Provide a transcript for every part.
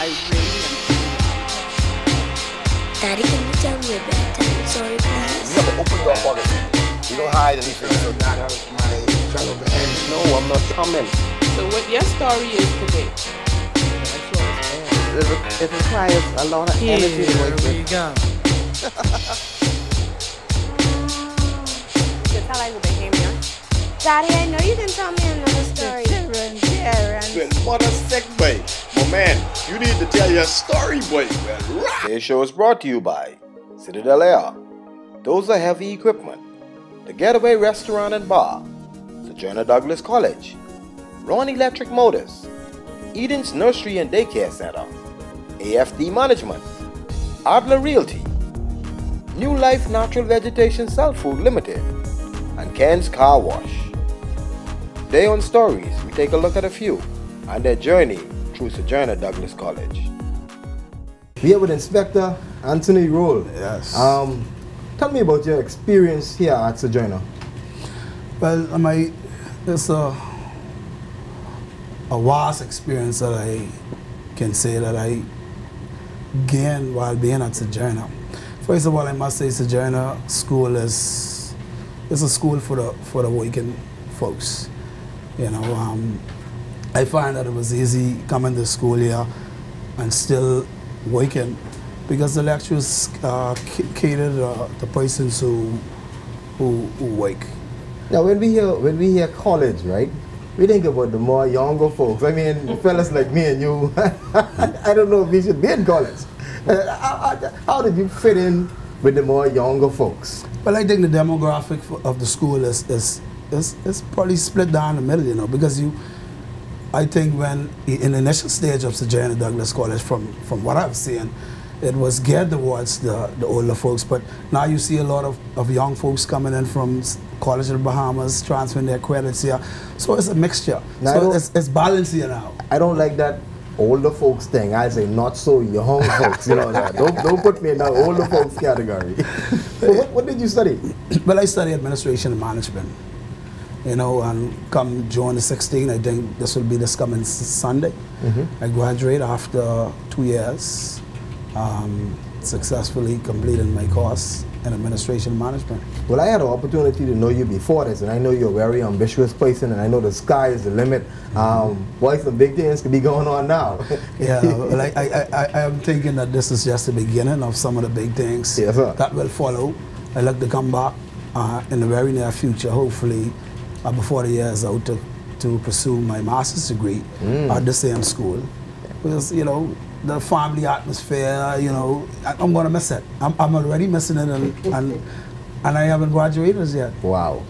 I really am. Daddy, can you tell me a bedtime story, please? You have to open your policy. You don't hide anything. So not my travel bag. No, I'm not coming. So what your story is today? It requires a lot of energy. Here we go. That's how I will behave here. Daddy, I know you can tell me another story. Well, mother segue. Oh man, you need to tell your story, boy. Well, Today's show is brought to you by Citadel Air, Those Are Heavy Equipment, The Getaway Restaurant and Bar, Sojourner Douglas College, Ron Electric Motors, Eden's Nursery and Daycare Center, AFD Management, Adler Realty, New Life Natural Vegetation Cell Food Limited, and Ken's Car Wash. Today on Stories, we take a look at a few and their journey through Sojourner Douglas College. We have with Inspector Anthony Roll. Yes. Tell me about your experience here at Sojourner. Well, it's a vast experience that I can say that I gained while being at Sojourner. First of all, I must say Sojourner School is a school for the working folks. You know, I find that it was easy coming to school here and still working because the lecturers cater the persons who work. Now, when we hear college, right? We think about the more younger folks. I mean, fellas like me and you. I don't know if we should be in college. How did you fit in with the more younger folks? Well, I think the demographic of the school is probably split down the middle, you know, because I think when in the initial stage of Sojourner Douglas College, from what I've seen, it was geared towards the older folks, but now you see a lot of young folks coming in from College of the Bahamas, transferring their credits here. So it's a mixture. Now, so it's balanced here now. I don't like that older folks thing. I say not so young folks, you know that. Don't put me in that older folks category. So what did you study? Well, I studied administration and management. You know, and come June the 16th, I think this will be this coming Sunday. I graduate after 2 years, successfully completed my course in administration management. Well, I had an opportunity to know you before this, and I know you're a very ambitious person, and I know the sky is the limit. Boy, some big things could be going on now. Yeah, well, I am thinking that this is just the beginning of some of the big things that will follow. I like to come back in the very near future, hopefully, before the year is out, to pursue my master's degree at the same school. Because, you know, the family atmosphere, you know, I'm going to miss it. I'm already missing it, and I haven't graduated yet. Wow.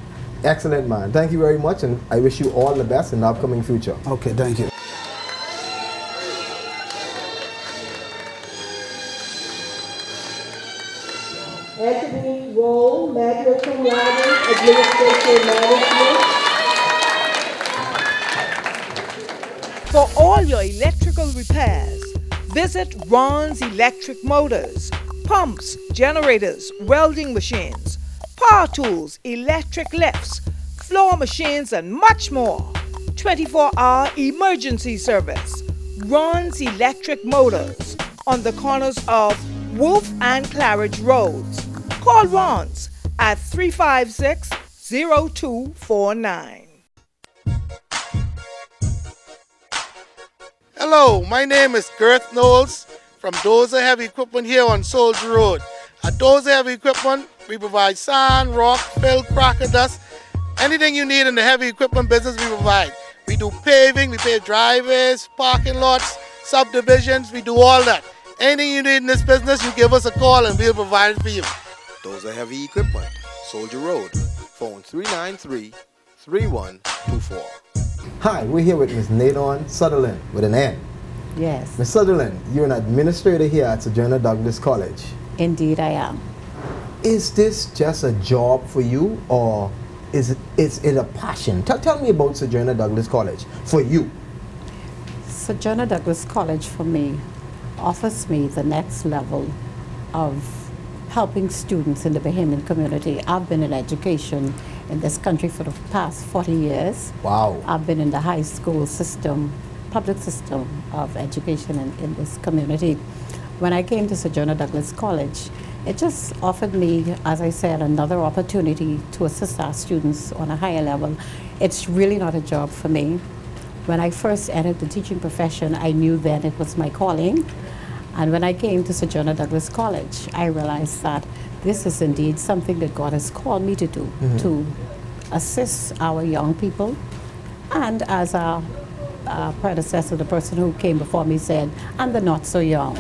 Excellent, man. Thank you very much, and I wish you all the best in the upcoming future. Okay, thank you. Anthony Roll, magna cum laude, administration management. For all your electrical repairs, visit Ron's Electric Motors, pumps, generators, welding machines, power tools, electric lifts, floor machines, and much more. 24-hour emergency service. Ron's Electric Motors on the corners of Wolf and Claridge Roads. Call Ron's at 356-0249. Hello, my name is Girth Knowles from Dozer Heavy Equipment here on Soldier Road. At Dozer Heavy Equipment, we provide sand, rock, fill, cracker dust. Anything you need in the heavy equipment business, we provide. We do paving, we pave driveways, parking lots, subdivisions, we do all that. Anything you need in this business, you give us a call and we'll provide it for you. Dozer Heavy Equipment, Soldier Road, phone 393-3124. Hi, we're here with Ms. Nadon Sutherland with an N. Yes. Ms. Sutherland, you're an administrator here at Sojourner Douglas College. Indeed I am. Is this just a job for you, or is it a passion? Tell me about Sojourner Douglas College for you. Sojourner Douglas College for me offers me the next level of helping students in the Bahamian community. I've been in education in this country for the past 40 years. Wow. I've been in the high school system public system of education in this community. When I came to Sojourner Douglas College, it just offered me, as I said, another opportunity to assist our students on a higher level. It's really not a job for me. When I first entered the teaching profession, I knew then it was my calling. And when I came to Sojourner Douglas College, I realized that this is indeed something that God has called me to do, to assist our young people. And as our predecessor, the person who came before me said, and the not so young,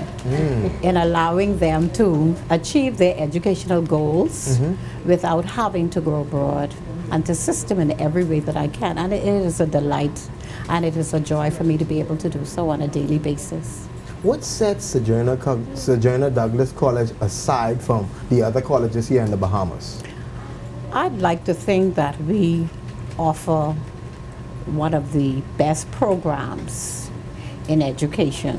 in allowing them to achieve their educational goals without having to go abroad, and to assist them in every way that I can. And it is a delight, and it is a joy for me to be able to do so on a daily basis. What sets Sojourner Douglas College aside from the other colleges here in the Bahamas? I'd like to think that we offer one of the best programs in education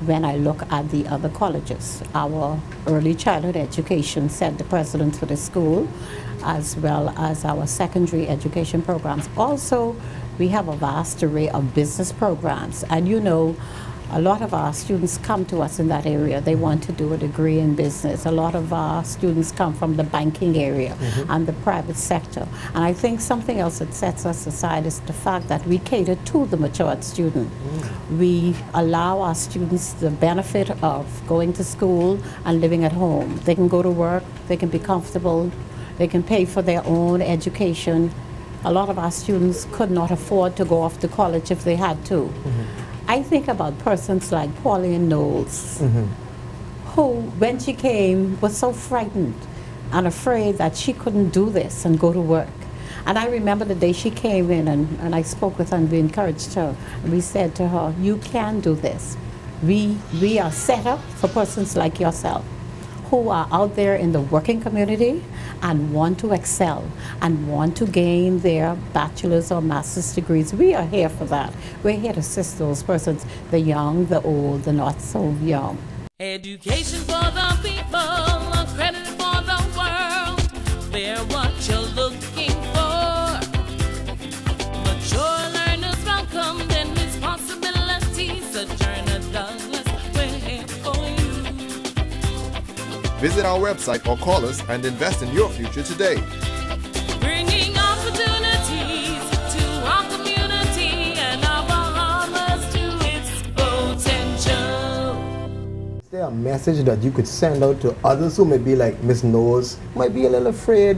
when I look at the other colleges. Our early childhood education set the precedent for the school, as well as our secondary education programs. Also, we have a vast array of business programs, and you know, a lot of our students come to us in that area. They want to do a degree in business. A lot of our students come from the banking area and the private sector. And I think something else that sets us aside is the fact that we cater to the matured student. We allow our students the benefit of going to school and living at home. They can go to work, they can be comfortable, they can pay for their own education. A lot of our students could not afford to go off to college if they had to. I think about persons like Pauline Knowles, who, when she came, was so frightened and afraid that she couldn't do this and go to work. And I remember the day she came in, and I spoke with her and we encouraged her. And we said to her, you can do this. We are set up for persons like yourself, who are out there in the working community and want to excel and want to gain their bachelor's or master's degrees. We are here for that. We're here to assist those persons, the young, the old, the not so young. Education for the people, accredited for the world. They're what you're looking for. Mature learners welcomed in responsibilities. Sojourner Douglas, we're here for you. Visit our website or call us and invest in your future today. Bringing opportunities to our community and our Bahamas to its potential. Is there a message that you could send out to others who may be like Miss Knowles, might be a little afraid,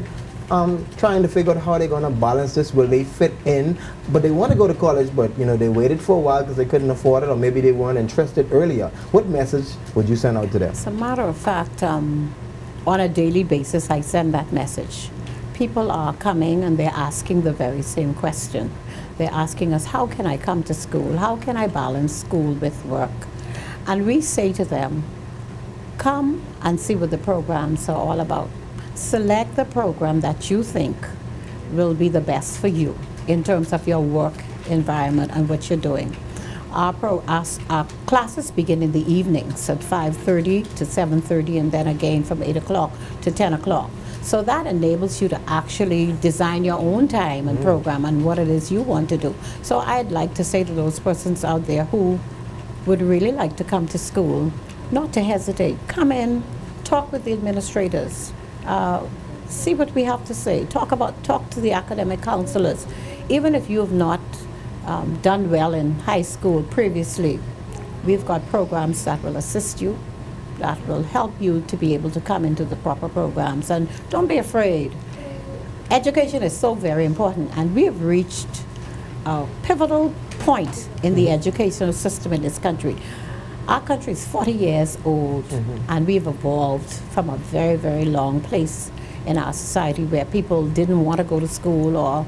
trying to figure out how they're going to balance this? Will they fit in? But they want to go to college, but you know, they waited for a while because they couldn't afford it, or maybe they weren't interested earlier. What message would you send out to them? As a matter of fact, on a daily basis, I send that message. People are coming and they're asking the very same question. They're asking us, how can I come to school? How can I balance school with work? And we say to them, come and see what the programs are all about. Select the program that you think will be the best for you in terms of your work environment and what you're doing. Our classes begin in the evenings at 5:30 to 7:30, and then again from 8 o'clock to 10 o'clock. So that enables you to actually design your own time and program and what it is you want to do. So I'd like to say to those persons out there who would really like to come to school, not to hesitate. Come in, talk with the administrators, see what we have to say. Talk to the academic counselors. Even if you have not done well in high school previously, we've got programs that will assist you, that will help you to be able to come into the proper programs. And don't be afraid. Education is so very important, and we have reached a pivotal point in the educational system in this country. Our country is 40 years old, and we've evolved from a very, very long place in our society where people didn't want to go to school or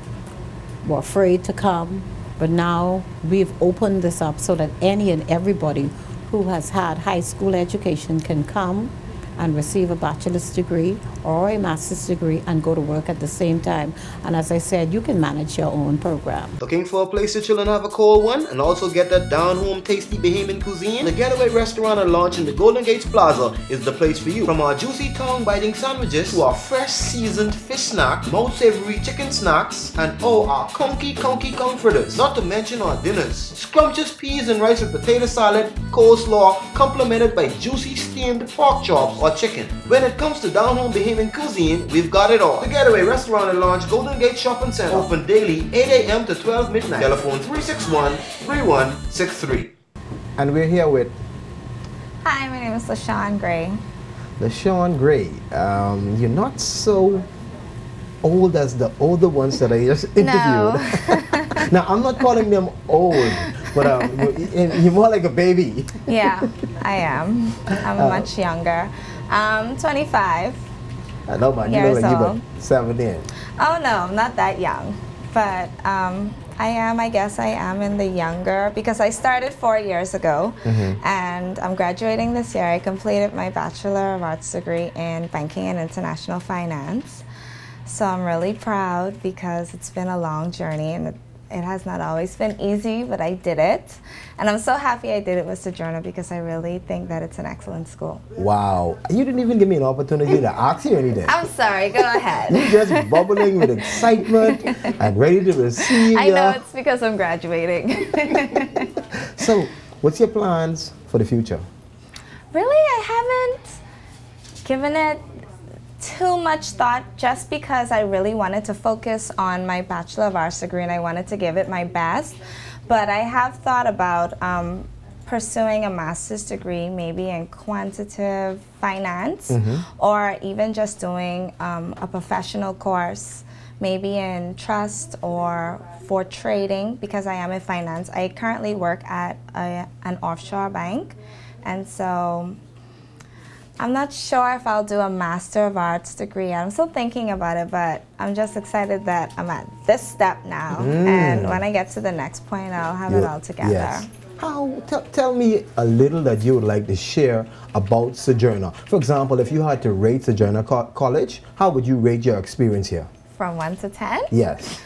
were afraid to come. But now we've opened this up so that any and everybody who has had high school education can come and receive a bachelor's degree or a master's degree and go to work at the same time. And as I said, you can manage your own program. Looking for a place to chill and have a cold one and also get that down-home tasty Bahamian cuisine? The Getaway Restaurant and Lounge in the Golden Gates Plaza is the place for you. From our juicy tongue-biting sandwiches to our fresh seasoned fish snack, mouth-savory chicken snacks, and our conky comforters. Not to mention our dinners. Scrumptious peas and rice with potato salad, coleslaw, complemented by juicy steamed pork chops or chicken. When it comes to down-home Bahamian cuisine, we've got it all. The Getaway Restaurant and Lounge, Golden Gate Shopping Center, open daily 8 a.m. to 12 midnight. Telephone 361-3163. And we're here with Hi, my name is LaShawn Gray. LaShawn Gray. You're not so old as the older ones that I just interviewed. No. Now, I'm not calling them old, but you're more like a baby. Yeah, I am. I'm much younger. 25 I know, man. You look like you're about 17. Oh, no, I'm not that young. But I guess I am in the younger, because I started 4 years ago, and I'm graduating this year. I completed my Bachelor of Arts degree in Banking and International Finance. So I'm really proud because it's been a long journey, and it has not always been easy, but I did it. And I'm so happy I did it with Sojourner because I really think that it's an excellent school. Wow. You didn't even give me an opportunity to ask you anything. I'm sorry, go ahead. You're just bubbling with excitement and ready to receive. I know, it's because I'm graduating. So, what's your plans for the future? Really, I haven't given it too much thought, just because I really wanted to focus on my Bachelor of Arts degree and I wanted to give it my best. But I have thought about pursuing a master's degree, maybe in quantitative finance, or even just doing a professional course, maybe in trust or for trading, because I am in finance. I currently work at an offshore bank, and so I'm not sure if I'll do a Master of Arts degree. I'm still thinking about it, but I'm just excited that I'm at this step now. And when I get to the next point, I'll have it all together. Yes. Tell me a little that you would like to share about Sojourner. For example, if you had to rate Sojourner College, how would you rate your experience here? From 1 to 10? Yes.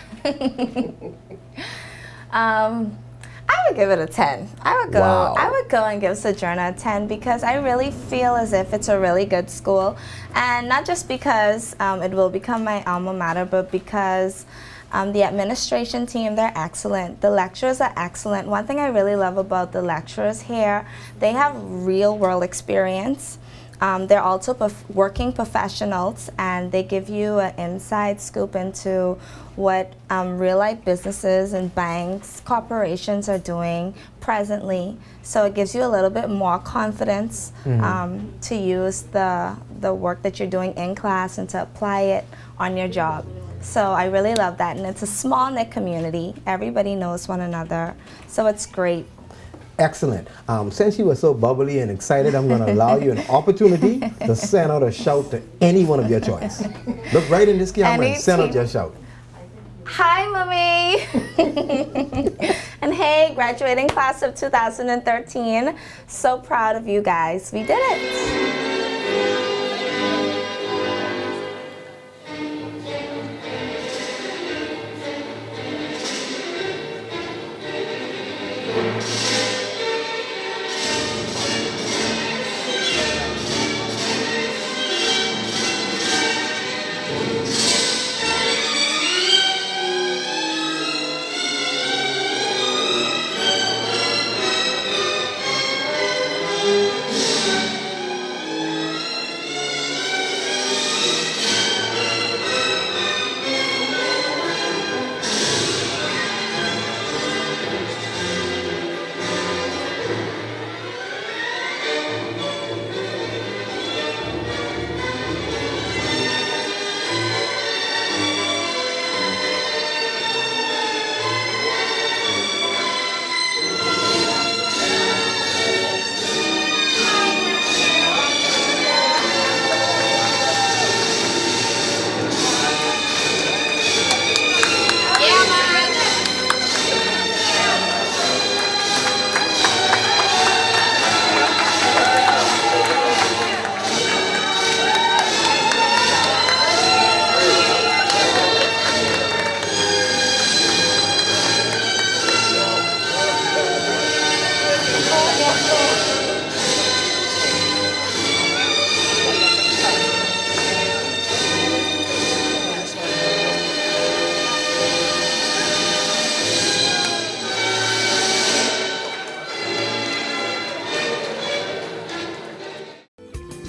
I would give it a 10. I would go. Wow. I would go and give Sojourner a 10 because I really feel as if it's a really good school, and not just because it will become my alma mater, but because the administration team, they're excellent. The lecturers are excellent. One thing I really love about the lecturers here, they have real world experience. They're also working professionals, and they give you an inside scoop into what real-life businesses and banks, corporations are doing presently. So it gives you a little bit more confidence to use the work that you're doing in class and to apply it on your job. So I really love that, and it's a small-knit community. Everybody knows one another, so it's great. Excellent. Since you were so bubbly and excited, I'm going to allow you an opportunity to send out a shout to any one of your choice. Look right in this camera and send out your shout. Hi, Mommy. And hey, graduating class of 2013. So proud of you guys. We did it.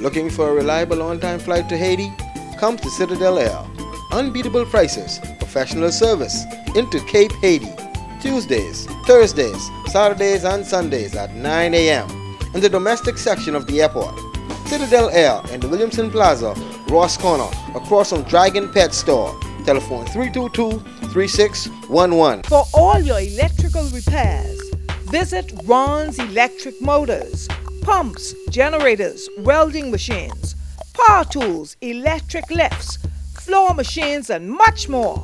Looking for a reliable on-time flight to Haiti? Come to Citadel Air. Unbeatable prices, professional service into Cape Haiti. Tuesdays, Thursdays, Saturdays and Sundays at 9 a.m. in the domestic section of the airport. Citadel Air in the Williamson Plaza, Ross Corner, across from Dragon Pet Store. Telephone 322-3611. For all your electrical repairs, visit Ron's Electric Motors. Pumps, generators, welding machines, power tools, electric lifts, floor machines, and much more.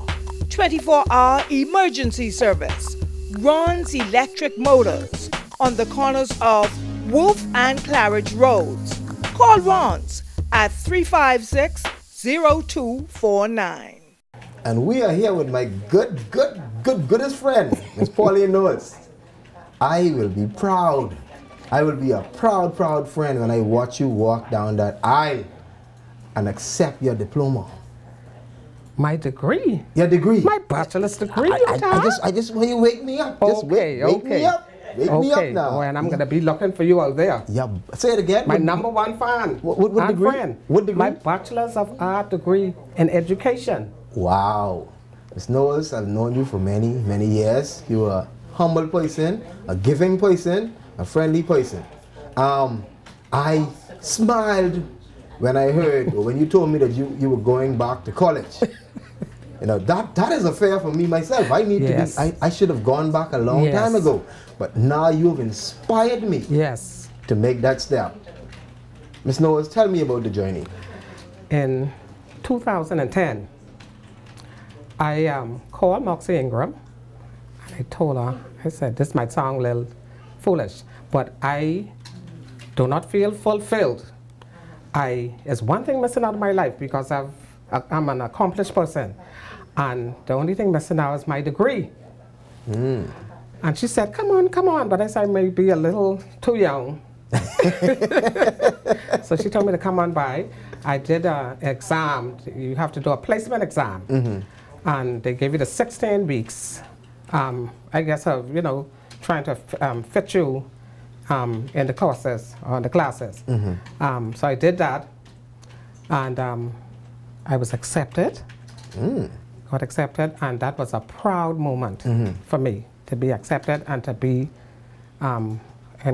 24-hour emergency service. Ron's Electric Motors on the corners of Wolf and Claridge Roads. Call Ron's at 356-0249. And we are here with my goodest friend, Miss Pauline Knowles. I will be proud. I will be a proud friend when I watch you walk down that aisle and accept your diploma. My degree? Your degree. My bachelor's degree. I just want you to wake me up. Just wake me up. Wake me up now. Oh, and I'm going to be looking for you out there. Yeah. Say it again. My number one fan. What degree? Friend. What degree? My bachelor's of art degree in education. Wow. Ms. Knowles, I've known you for many years. You're a humble person, a giving person, a friendly person. I smiled when I heard, or when you told me that you were going back to college. You know, that is a fair for me myself. I need to be, I should have gone back a long time ago. But now you've inspired me to make that step. Ms. Knowles, tell me about the journey. In 2010, I called Moxie Ingram. I told her, I said, this might sound a little foolish, but I do not feel fulfilled. There's one thing missing out of my life because I'm an accomplished person. And the only thing missing out is my degree. And she said, come on. But I said, I may be a little too young. So she told me to come on by. I did an exam. You have to do a placement exam. And they gave you the 16 weeks. I guess of, trying to fit you in the courses or the classes. So I did that, and I was accepted. Got accepted, and that was a proud moment for me to be accepted and to be in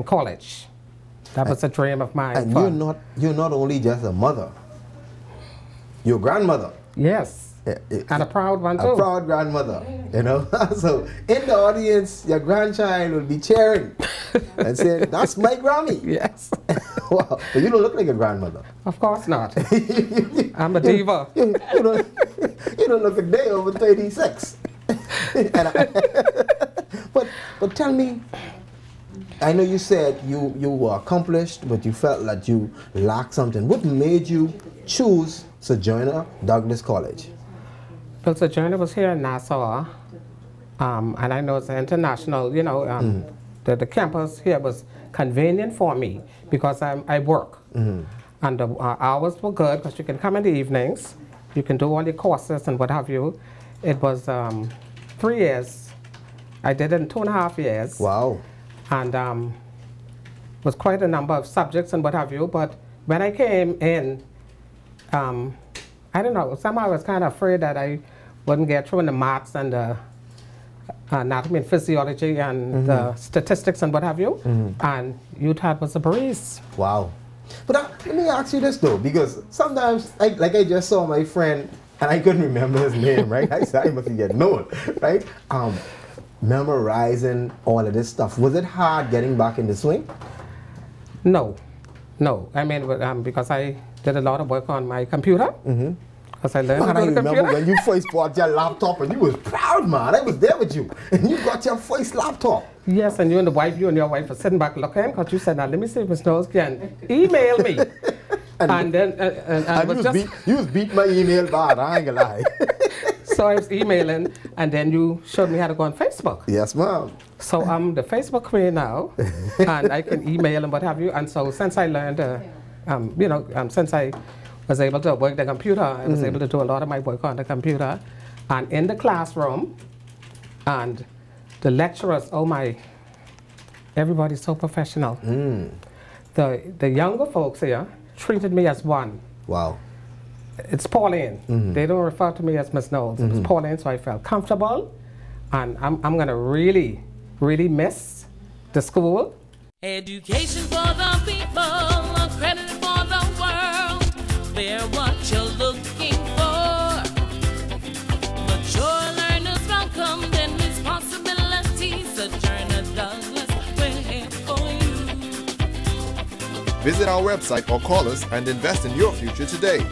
college. That was a dream of mine. And you're not only just a mother, you're a grandmother. Yes. And a proud one too. A proud grandmother, So in the audience, your grandchild will be cheering and saying, that's my Grammy. Yes. Wow. But you don't look like a grandmother. Of course not. I'm a diva. You don't look a day over 36. But tell me, I know you said you were accomplished, but you felt that you lacked something. What made you choose Sojourner Douglas College? Well, Sojourner was here in Nassau, and I know it's international, the campus here was convenient for me because I work. And the hours were good because you can come in the evenings, you can do all your courses and what have you. It was 3 years. I did it in 2.5 years. Wow. And was quite a number of subjects and what have you, but when I came in, I don't know, somehow I was kind of afraid that I wouldn't get through in the maths and the anatomy and physiology and the statistics and what have you. And you thought was a breeze. Wow. But let me ask you this though, because sometimes, I just saw my friend, and I couldn't remember his name, right? I said, I must get known, right? Memorizing all of this stuff. Was it hard getting back in the swing? No. I mean, because I did a lot of work on my computer. Because I learned man, on the remember computer. when you first bought your laptop and you was proud, man. I was there with you. And you got your first laptop. Yes, and you and your wife were sitting back looking, because you said, now let me see if Ms. Knowles can email me. and then you was beat my email bad, I ain't gonna lie. So I was emailing, and then you showed me how to go on Facebook. Yes, ma'am. So I'm the Facebook queen now, and I can email and what have you. And so since I learned, since I was able to work the computer, I was able to do a lot of my work on the computer. And in the classroom, and the lecturers, oh my, everybody's so professional. The younger folks here treated me as one. Wow. It's Pauline. They don't refer to me as Miss Knowles. It's Pauline, so I felt comfortable. And I'm going to really, really miss the school. Education for the people, credit for the world. They're what you're looking for. Mature learners welcomed in responsibilities. Sojourner Douglas, we're here for you. Visit our website or call us and invest in your future today.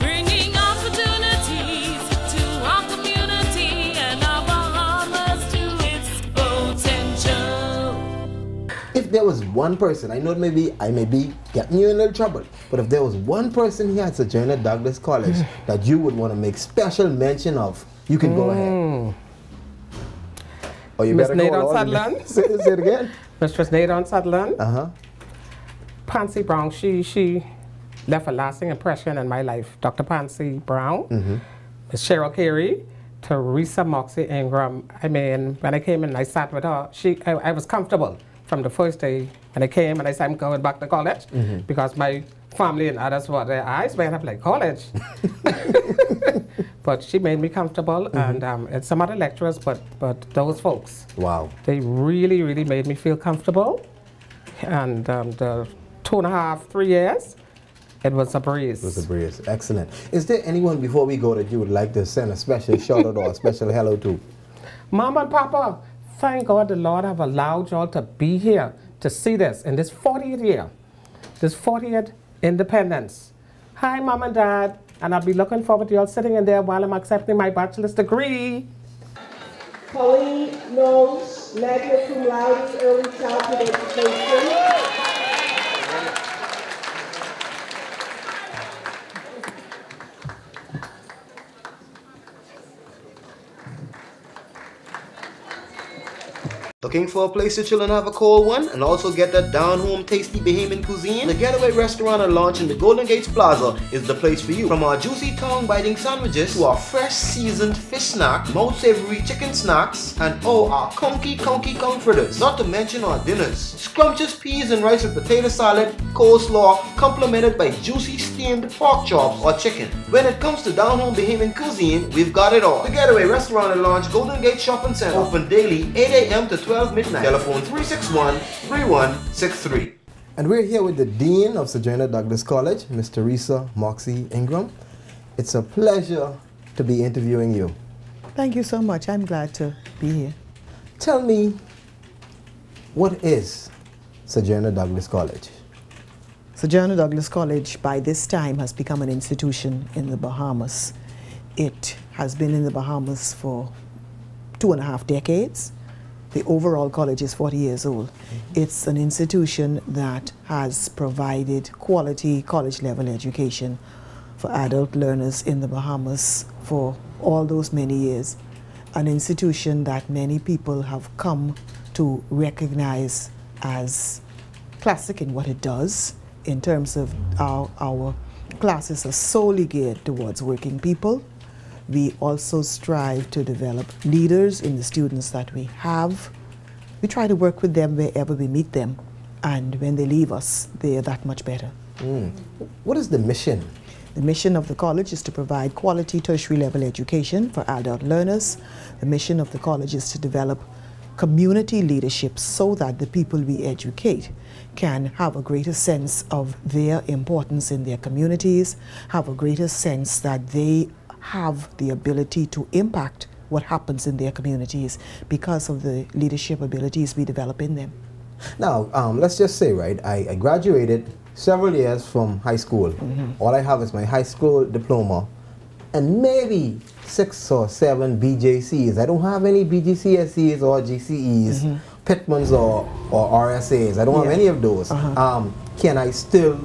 Bringing opportunities to our community and our Bahamas to its potential. If there was one person, I know I may be getting you in a little trouble, but if there was one person here at Sojourner Douglas College that you would want to make special mention of, you can go ahead. Or you Miss better call Nadon all the Sutherland. names. Say it again. Mistress Nadon Sutherland. Pansy Brown, she left a lasting impression in my life. Dr. Pansy Brown, Miss Cheryl Carey, Teresa Moxie Ingram. I mean, when I came in, I sat with her. I was comfortable from the first day when I came, and I said I'm going back to college because my family and others were their eyes went up like college. But she made me comfortable, and some other lecturers, but those folks. Wow. They really, really made me feel comfortable. And the 2.5, 3 years, it was a breeze. It was a breeze. Excellent. Is there anyone before we go that you would like to send a special shout out or a special hello to? Mama and Papa, thank God the Lord have allowed y'all to be here to see this in this 40th year, this 40th independence. Hi, Mom and Dad, and I'll be looking forward to y'all sitting in there while I'm accepting my bachelor's degree. Pauline Knowles, magna cum laude, early childhood education. Looking for a place to chill and have a cold one and also get that down-home tasty Bahamian cuisine? The Getaway Restaurant and Lounge in the Golden Gates Plaza is the place for you. From our juicy tongue-biting sandwiches to our fresh seasoned fish snack, mouth-savory chicken snacks, and our conky comforters. Not to mention our dinners. Scrumptious peas and rice with potato salad, coleslaw, complemented by juicy steamed pork chops or chicken. When it comes to down-home Bahamian cuisine, we've got it all. The Getaway Restaurant and Lounge, Golden Gate Shopping Center, open daily 8 a.m. to 12 midnight. Telephone 361-3163. And we're here with the Dean of Sojourner Douglas College, Ms. Teresa Moxie Ingram. It's a pleasure to be interviewing you. Thank you so much. I'm glad to be here. Tell me, what is Sojourner Douglas College? Sojourner Douglas College by this time has become an institution in the Bahamas. It has been in the Bahamas for 2.5 decades. The overall college is 40 years old. It's an institution that has provided quality college-level education for adult learners in the Bahamas for all those many years. An institution that many people have come to recognize as classic in what it does, in terms of our classes are solely geared towards working people. We also strive to develop leaders in the students that we have. We try to work with them wherever we meet them, and when they leave us, they are that much better. What is the mission? The mission of the college is to provide quality tertiary level education for adult learners. The mission of the college is to develop community leadership so that the people we educate can have a greater sense of their importance in their communities, have a greater sense that they have the ability to impact what happens in their communities because of the leadership abilities we develop in them. Now, let's just say, right, I graduated several years from high school. All I have is my high school diploma and maybe 6 or 7 BJCs. I don't have any BGCSEs or GCEs, Pitmans or RSAs. I don't have any of those. Can I still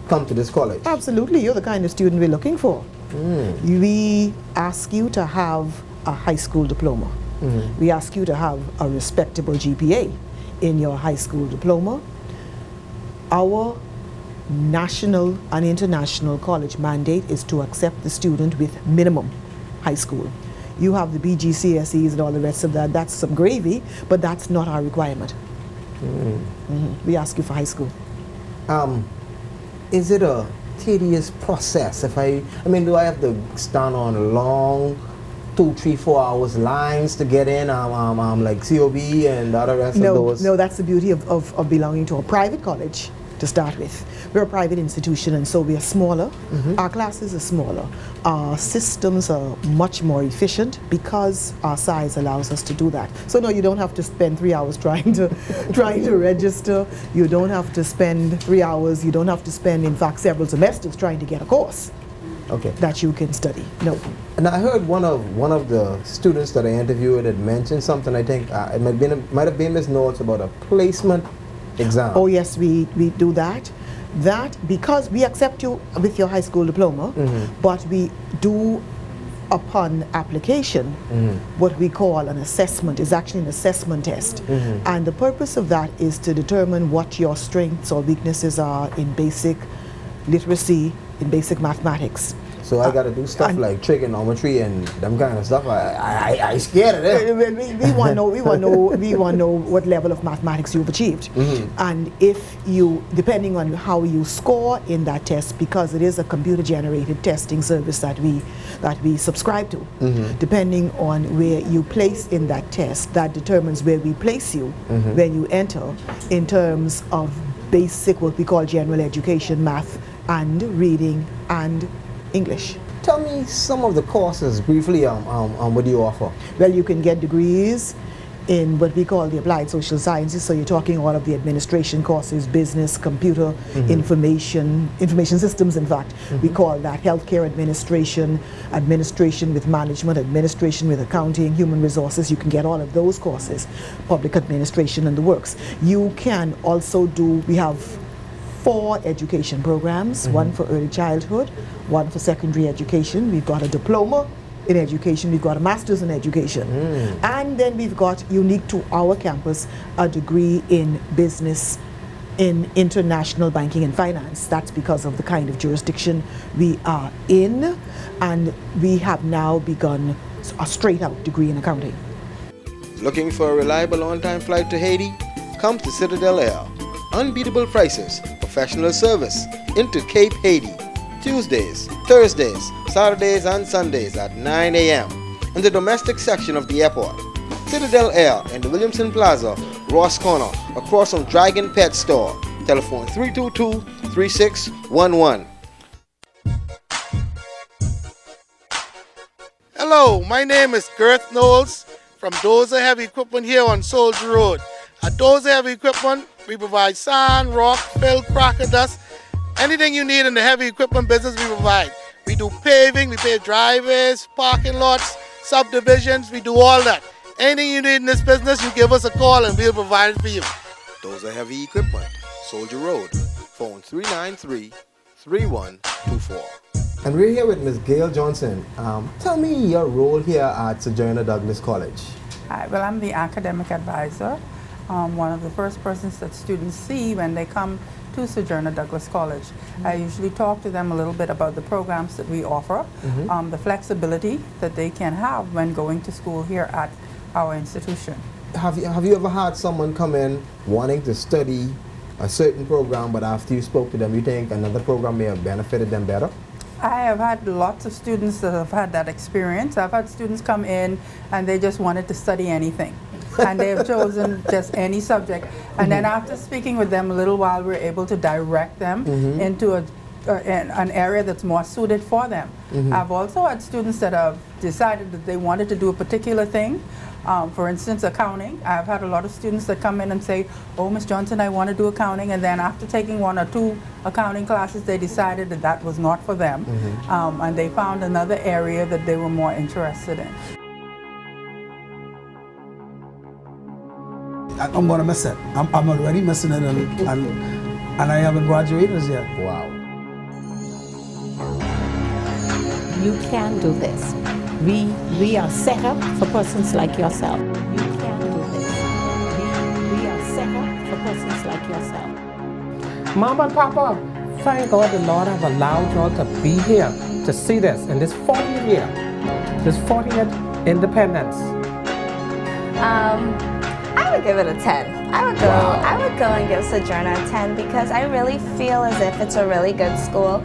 come to this college? Absolutely. You're the kind of student we're looking for. We ask you to have a high school diploma. We ask you to have a respectable GPA in your high school diploma. Our national and international college mandate is to accept the student with minimum high school. You have the BGCSEs and all the rest of that. That's some gravy, but that's not our requirement. We ask you for high school. is it a tedious process? I mean, do I have to stand on long 2, 3, 4 hours lines to get in, like COB and the other rest of those? No, that's the beauty of belonging to a private college to start with. We're a private institution, and so we are smaller. Our classes are smaller. Our systems are much more efficient because our size allows us to do that. So no, you don't have to spend 3 hours trying to register. You don't have to spend 3 hours. You don't have to spend, in fact, several semesters trying to get a course that you can study. No. And I heard one of the students that I interviewed had mentioned something. I think it might have been Ms. Knowles, about a placement exam. Oh yes, we do that. That because we accept you with your high school diploma, but we do upon application what we call an assessment. Is actually an assessment test, and the purpose of that is to determine what your strengths or weaknesses are in basic literacy, in basic mathematics. So I got to do stuff like trigonometry and them kind of stuff. I scared of it. We want to know what level of mathematics you've achieved, and if you, depending on how you score in that test, because it is a computer-generated testing service that we subscribe to. Depending on where you place in that test, that determines where we place you when you enter in terms of basic, what we call general education, math and reading and English. Tell me some of the courses briefly what do you offer? Well, you can get degrees in what we call the applied social sciences, so you're talking all of the administration courses, business, computer, information systems, in fact. We call that healthcare administration, administration with management, administration with accounting, human resources. You can get all of those courses, public administration and the works. You can also do, we have 4 education programs, one for early childhood, one for secondary education. We've got a diploma in education, we've got a master's in education. And then we've got, unique to our campus, a degree in business, in international banking and finance. That's because of the kind of jurisdiction we are in. And we have now begun a straight out degree in accounting. Looking for a reliable on-time flight to Haiti? Come to Citadel Air. Unbeatable prices, professional service into Cape Haiti. Tuesdays, Thursdays, Saturdays and Sundays at 9 a.m. in the domestic section of the airport. Citadel Air in the Williamson Plaza, Ross Corner, across from Dragon Pet Store. Telephone 322-3611. Hello, my name is Girth Knowles from Dozer Heavy Equipment here on Soldier Road. At Dozer Heavy Equipment, we provide sand, rock, fill, cracker dust. Anything you need in the heavy equipment business, we provide. We do paving, we pave driveways, parking lots, subdivisions, we do all that. Anything you need in this business, you give us a call and we'll provide it for you. Dozer Heavy Equipment, Soldier Road. Phone 393-3124. And we're here with Ms. Gail Johnson. Tell me your role here at Sojourner Douglas College. Hi, well, I'm the academic advisor. One of the first persons that students see when they come to Sojourner Douglas College. I usually talk to them a little bit about the programs that we offer, the flexibility that they can have when going to school here at our institution. Have you ever had someone come in wanting to study a certain program, but after you spoke to them, you think another program may have benefited them better? I have had lots of students that have had that experience. I've had students come in and they just wanted to study anything. And they have chosen just any subject. And then after speaking with them a little while, we're able to direct them into an area that's more suited for them. I've also had students that have decided that they wanted to do a particular thing. For instance, accounting. I've had a lot of students that come in and say, oh, Ms. Johnson, I want to do accounting. And then after taking 1 or 2 accounting classes, they decided that that was not for them. And they found another area that they were more interested in. I'm going to miss it. I'm already missing it, and I haven't graduated yet. Wow. You can do this. We are set up for persons like yourself. You can do this. We are set up for persons like yourself. Mama and Papa, thank God the Lord have allowed y'all to be here to see this in this 40th year, this 40th independence. I would give it a 10. I would go and give Sojourner a 10 because I really feel as if it's a really good school.